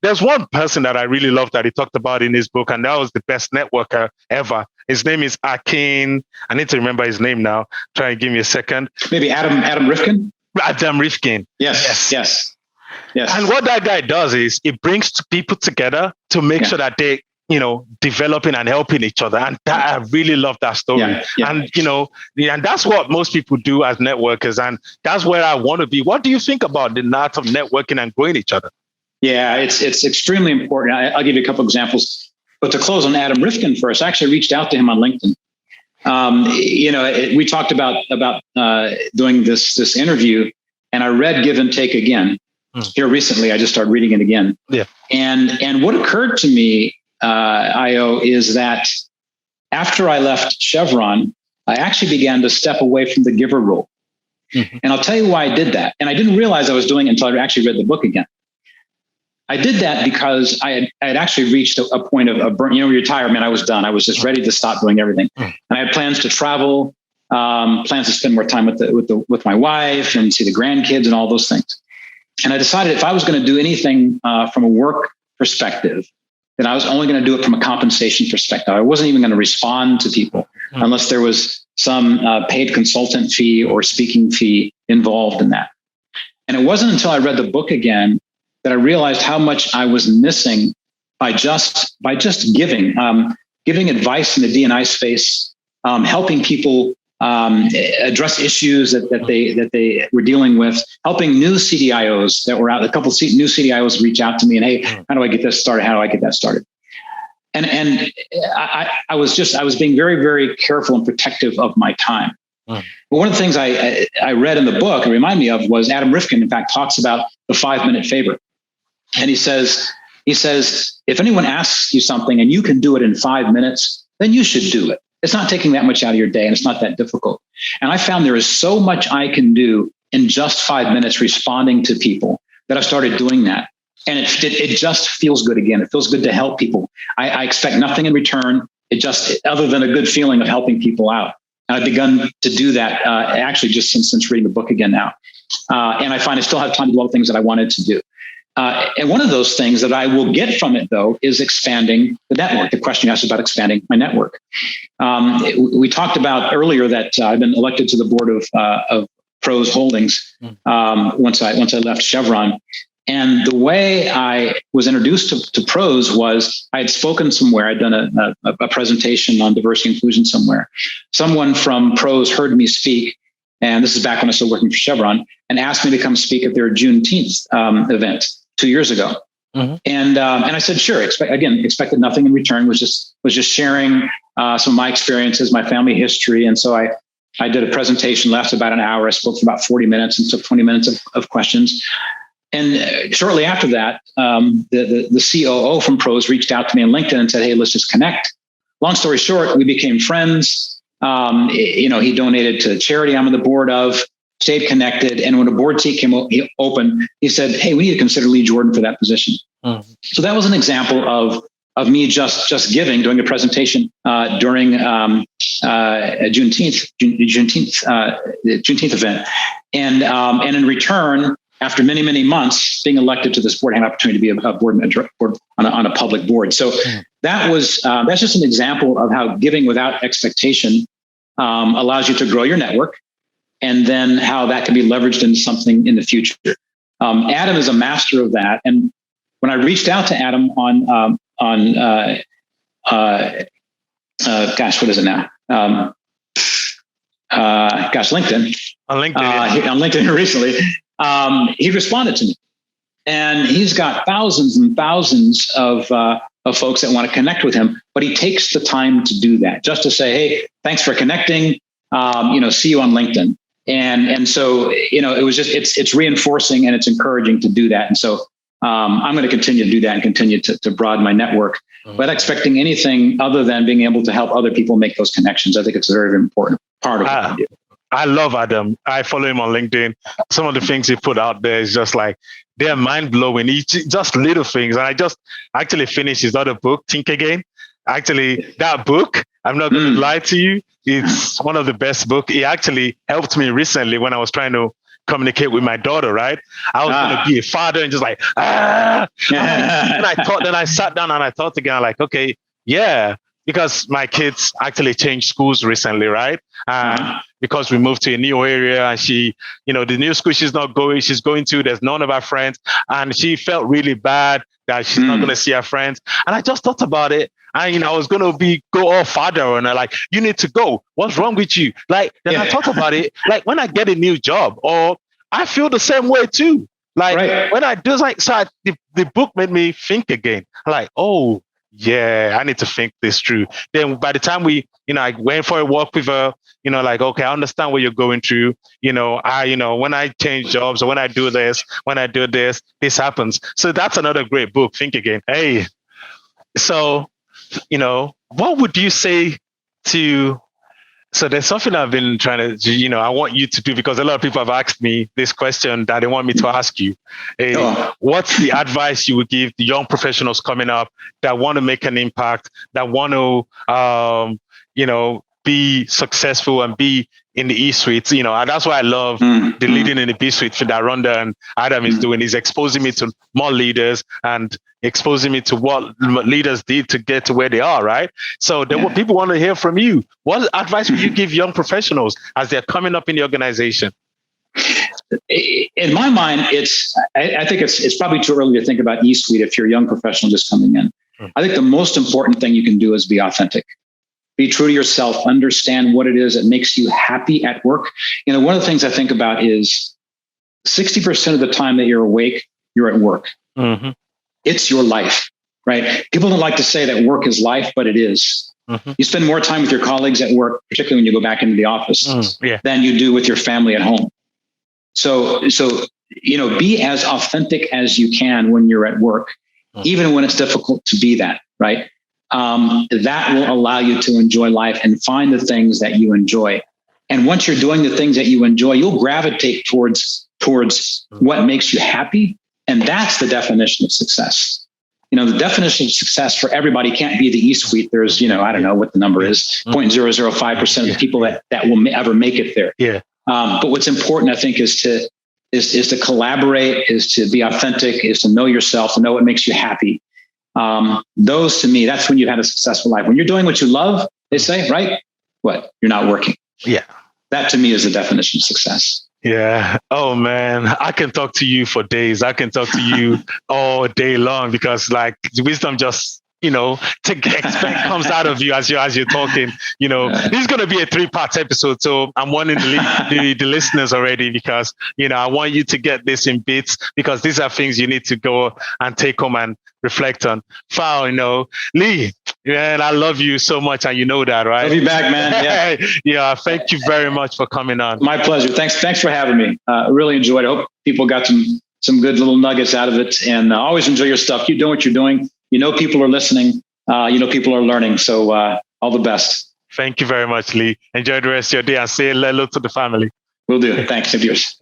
there's one person that I really love that he talked about in his book, and that was the best networker ever. His name is Akin. I need to remember his name now. Try and give me a second. Maybe Adam Rifkin? Adam Rifkin. Yes. And what that guy does is it brings people together to make sure that they, developing and helping each other. And that, I really love that story. And, and that's what most people do as networkers. And that's where I want to be. What do you think about the art of networking and growing each other? Yeah, it's extremely important. I'll give you a couple examples. But to close on Adam Rifkin first, I actually reached out to him on LinkedIn. We talked about doing this interview, and I read Give and Take Again. Here recently. I just started reading it again. Yeah. And what occurred to me, Io, is that after I left Chevron, I actually began to step away from the giver role. Mm-hmm. And I'll tell you why I did that. And I didn't realize I was doing it until I actually read the book again. I did that because I had actually reached a point of retirement. I was done. I was just ready to stop doing everything. And I had plans to travel, plans to spend more time with my wife and see the grandkids and all those things. And I decided if I was going to do anything from a work perspective, then I was only going to do it from a compensation perspective. I wasn't even going to respond to people unless there was some paid consultant fee or speaking fee involved in that. And it wasn't until I read the book again that I realized how much I was missing by just giving advice in the D&I space, helping people address issues that they were dealing with, helping new CDIOs that were out. A couple of new CDIOs reach out to me and, hey, how do I get this started? How do I get that started? And I was being very, very careful and protective of my time. But one of the things I read in the book and reminded me of was Adam Rifkin, in fact, talks about the 5-minute favor. And he says, if anyone asks you something and you can do it in 5 minutes, then you should do it. It's not taking that much out of your day, and it's not that difficult. And I found there is so much I can do in just 5 minutes responding to people that I started doing that. And it just feels good again. It feels good to help people. I expect nothing in return. Other than a good feeling of helping people out. And I've begun to do that actually just since reading the book again now. And I find I still have time to do all the things that I wanted to do. And one of those things that I will get from it, though, is expanding the network. The question you asked about expanding my network. We talked about earlier that I've been elected to the board of Pros Holdings once I left Chevron. And the way I was introduced to Pros was I had spoken somewhere. I'd done a presentation on diversity and inclusion somewhere. Someone from Pros heard me speak, and this is back when I was still working for Chevron, and asked me to come speak at their Juneteenth event 2 years ago. Mm-hmm. And I said, sure. Expected nothing in return. Was just sharing some of my experiences, my family history. And so I did a presentation, lasted about an hour. I spoke for about 40 minutes and took 20 minutes of questions. And shortly after that, the COO from Pros reached out to me on LinkedIn and said, hey, let's just connect. Long story short, we became friends. He donated to a charity I'm on the board of, stayed connected. And when a board seat came open, he said, hey, we need to consider Lee Jourdan for that position. Mm-hmm. So that was an example of me just giving, doing a presentation during a Juneteenth event. And in return, after many, many months being elected to this board, I had an opportunity to be a board member on a public board. So that's just an example of how giving without expectation allows you to grow your network, and then how that can be leveraged into something in the future. Adam is a master of that. And when I reached out to Adam on what is it now? LinkedIn. On LinkedIn. On LinkedIn recently. He responded to me, and he's got thousands and thousands of folks that want to connect with him, but he takes the time to do that, just to say, hey, thanks for connecting. See you on LinkedIn. And so, it was just, it's reinforcing and it's encouraging to do that. And so, I'm going to continue to do that and continue to broaden my network, without expecting anything other than being able to help other people make those connections. I think it's a very, very important part of what I do. I love Adam. I follow him on LinkedIn. Some of the things he put out there is just like, they're mind blowing. Just little things. And I just actually finished his other book, Think Again. Actually, that book, I'm not going to lie to you, it's one of the best books. It actually helped me recently when I was trying to communicate with my daughter, right? I was going to be a father and just like, and I sat down and I thought again, like, okay, yeah, because my kids actually changed schools recently, right? Because we moved to a new area and she, the new school she's going to, there's none of our friends. And she felt really bad that she's not going to see her friends. And I just thought about it. And, I was going to go all father and like, you need to go. What's wrong with you? Like, then I thought about it, like when I get a new job, or I feel the same way too. Like when I do the book made me think again, like, oh, yeah, I need to think this through. Then by the time I went for a walk with her, like, okay, I understand what you're going through. When I change jobs or when I do this, this happens. So that's another great book. Think again. Hey, so, what would you say so there's something I've been trying to, I want you to do, because a lot of people have asked me this question that they want me to ask you. What's the advice you would give the young professionals coming up that want to make an impact, that want to, be successful and be in the E-suite? And that's why I love the Leading in the B-suite that Rhonda and Adam is doing, is exposing me to more leaders and exposing me to what leaders did to get to where they are, right? So what people want to hear from you. What advice would you give young professionals as they're coming up in the organization? In my mind, I think it's probably too early to think about E-suite if you're a young professional just coming in. I think the most important thing you can do is be authentic. Be true to yourself, understand what it is that makes you happy at work. One of the things I think about is 60% of the time that you're awake, you're at work. Mm-hmm. It's your life, right? People don't like to say that work is life, but it is. Mm-hmm. You spend more time with your colleagues at work, particularly when you go back into the office, than you do with your family at home. So be as authentic as you can when you're at work, even when it's difficult to be that, right? That will allow you to enjoy life and find the things that you enjoy. And once you're doing the things that you enjoy, you'll gravitate towards what makes you happy. And that's the definition of success. The definition of success for everybody can't be the E-suite. There's, I don't know what the number is, 0.005% of the people that will ever make it there. Yeah. But what's important, I think, is to collaborate, is to be authentic, is to know yourself, to know what makes you happy. Those, to me, that's when you've had a successful life. When you're doing what you love, they say, right? What? You're not working. Yeah. That, to me, is the definition of success. Yeah. Oh, man, I can talk to you for days. I can talk to you all day long, because like wisdom just, expect comes out of you as you're talking. This is going to be a 3-part episode. So I'm wanting the listeners already, because, I want you to get this in bits, because these are things you need to go and take home and reflect on. Lee, man, I love you so much, and you know that, right? Love you back, man. Yeah. Thank you very much for coming on. My pleasure. Thanks for having me. I really enjoyed it. I hope people got some good little nuggets out of it, and always enjoy your stuff. Keep doing what you're doing. People are listening. People are learning. So all the best. Thank you very much, Lee. Enjoy the rest of your day, and say hello to the family. Will do. Thanks. Adios.